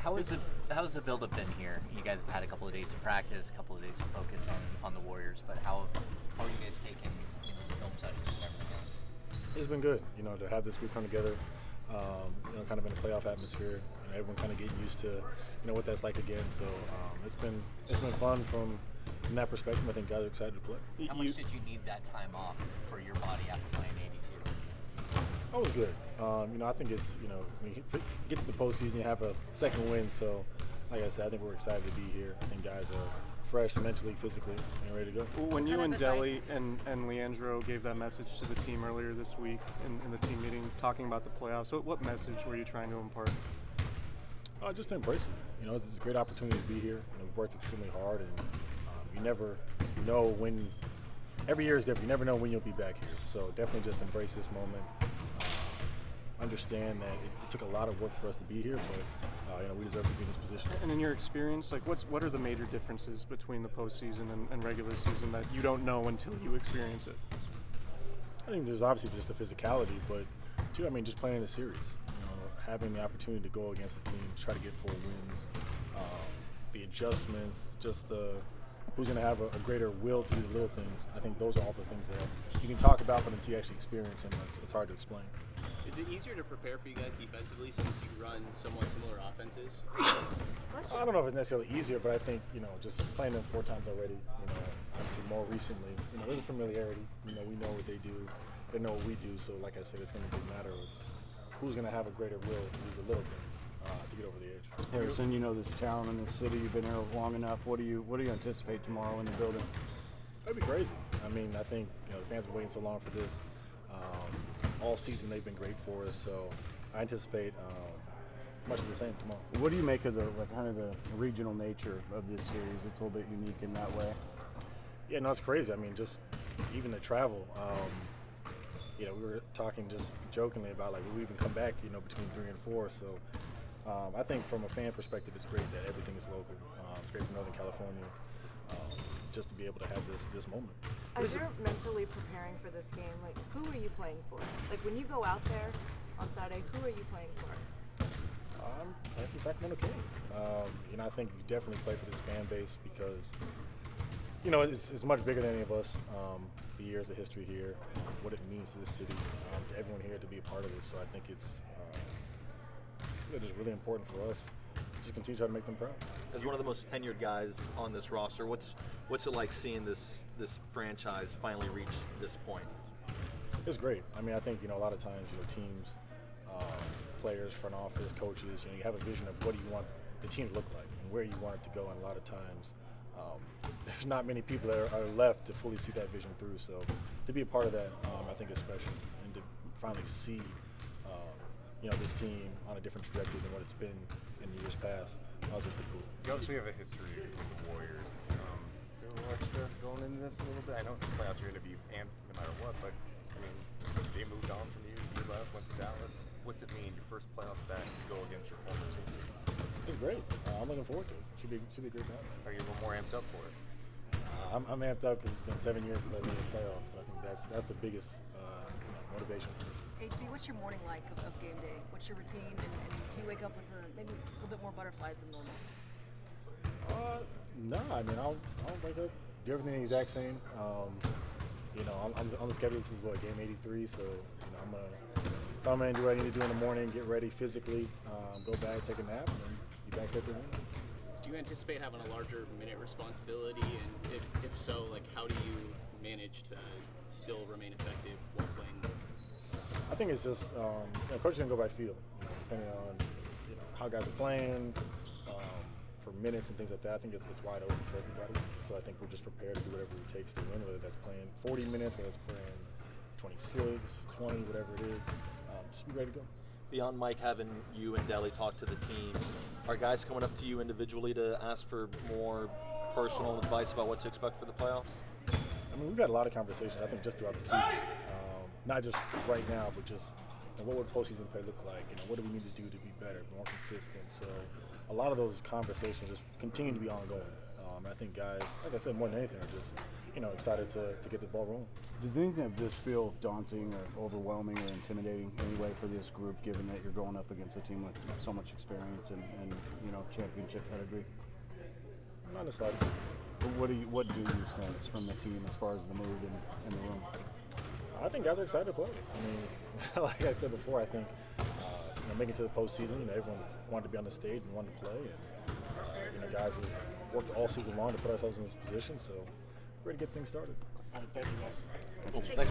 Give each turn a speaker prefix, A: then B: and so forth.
A: How's the build-up been here? You guys have had a couple of days to practice, a couple of days to focus on the Warriors, but how are you guys taking the film sessions and everything else?
B: It's been good, to have this group come together, kind of in a playoff atmosphere. Everyone kind of getting used to, what that's like again. So it's been fun from that perspective. I think guys are excited to play.
A: How much did you need that time off for your body after playing 82?
B: That was good. I think it's, when you get to the postseason, you have a second win. So, like I said, I think we're excited to be here. I think guys are fresh mentally, physically, and ready to go.
C: When you and Deli and Leandro gave that message to the team earlier this week in the team meeting, talking about the playoffs, what message were you trying to impart?
B: Just to embrace it. It's a great opportunity to be here. We've worked extremely hard, and you never know when. Every year is different. You never know when you'll be back here. So definitely just embrace this moment. Understand that it took a lot of work for us to be here, but we deserve to be in this position.
C: And in your experience, what are the major differences between the postseason and regular season that you don't know until you experience it?
B: I think there's obviously just the physicality, but too, just playing the series. Having the opportunity to go against a team, try to get 4 wins, the adjustments, just who's going to have a greater will to do the little things. I think those are all the things that you can talk about, but until you actually experience them, it's hard to explain.
D: Is it easier to prepare for you guys defensively since you run somewhat similar offenses?
B: I don't know if it's necessarily easier, but I think, just playing them 4 times already, obviously more recently, there's a familiarity. We know what they do. They know what we do. So, like I said, it's going to be a matter of who's going to have a greater will to do the little things to get over the edge.
E: Harrison, this town and this city, you've been here long enough. What do you anticipate tomorrow in the building?
B: It'll be crazy. I think the fans have been waiting so long for this. All season they've been great for us, so I anticipate much of the same tomorrow.
E: What do you make of the regional nature of this series? It's a little bit unique in that way.
B: Yeah, no, it's crazy. Just even the travel. We were talking just jokingly about will we even come back, between 3 and 4. So I think from a fan perspective, it's great that everything is local. It's great for Northern California just to be able to have this moment.
F: As you're mentally preparing for this game, who are you playing for? When you go out there on Saturday, who are you playing for?
B: I'm playing for the Sacramento Kings. I think you definitely play for this fan base because, it's much bigger than any of us. The years of history here, what it means to this city, to everyone here to be a part of this. So I think it's just really important for us to continue to try to make them proud.
G: As one of the most tenured guys on this roster, what's it like seeing this franchise finally reach this point?
B: It's great. I think a lot of times teams, players, front office, coaches, you have a vision of what do you want the team to look like and where you want it to go. And a lot of times, there's not many people that are left to fully see that vision through. So to be a part of that, I think is special, and to finally see this team on a different trajectory than what it's been in the years past. That was pretty cool.
H: You obviously have a history with the Warriors. Is there a little extra going into this a little bit? I know it's the playoffs, you're going to be amped no matter what, but they moved on from you. You left, went to Dallas. What's it mean, your first playoffs back to go against your former team?
B: It's great. I'm looking forward to it. Should be a great time.
H: Are you a little more amped up for it?
B: I'm amped up because it's been 7 years since I made the playoffs. So I think that's the biggest motivation for me.
I: HB, what's your morning like of game day? What's your routine, and do you wake up with maybe a little bit more butterflies than normal?
B: No, I'll wake up, do everything the exact same. I'm on the schedule. This is game 83, so I'm gonna come in, do what I need to do in the morning, get ready physically, go back, take a nap, and then be back at the win.
D: Do you anticipate having a larger minute responsibility, and if so, how do you manage to still remain effective while playing?
B: I think it's just coach is gonna go by feel, depending on how guys are playing, for minutes and things like that. I think it's wide open for everybody. So I think we're just prepared to do whatever it takes to win, whether that's playing 40 minutes, whether it's playing 26, 20, whatever it is. Just be ready to go.
G: Beyond Mike having you and Deli talk to the team, are guys coming up to you individually to ask for more personal advice about what to expect for the playoffs?
B: We've had a lot of conversations, I think, just throughout the season. Not just right now, but just what would postseason play look like? What do we need to do to be better, more consistent? So a lot of those conversations just continue to be ongoing. I think guys, like I said, more than anything, are just excited to get the ball rolling.
E: Does anything of this feel daunting or overwhelming or intimidating anyway for this group, given that you're going up against a team with so much experience and championship pedigree?
B: Not the slightest.
E: But what do you sense from the team as far as the mood in the room?
B: I think guys are excited to play. I mean, like I said before, I think making it to the postseason, everyone wanted to be on the stage and wanted to play, and guys have worked all season long to put ourselves in this position, so we're ready to get things started.
A: Cool. Thanks.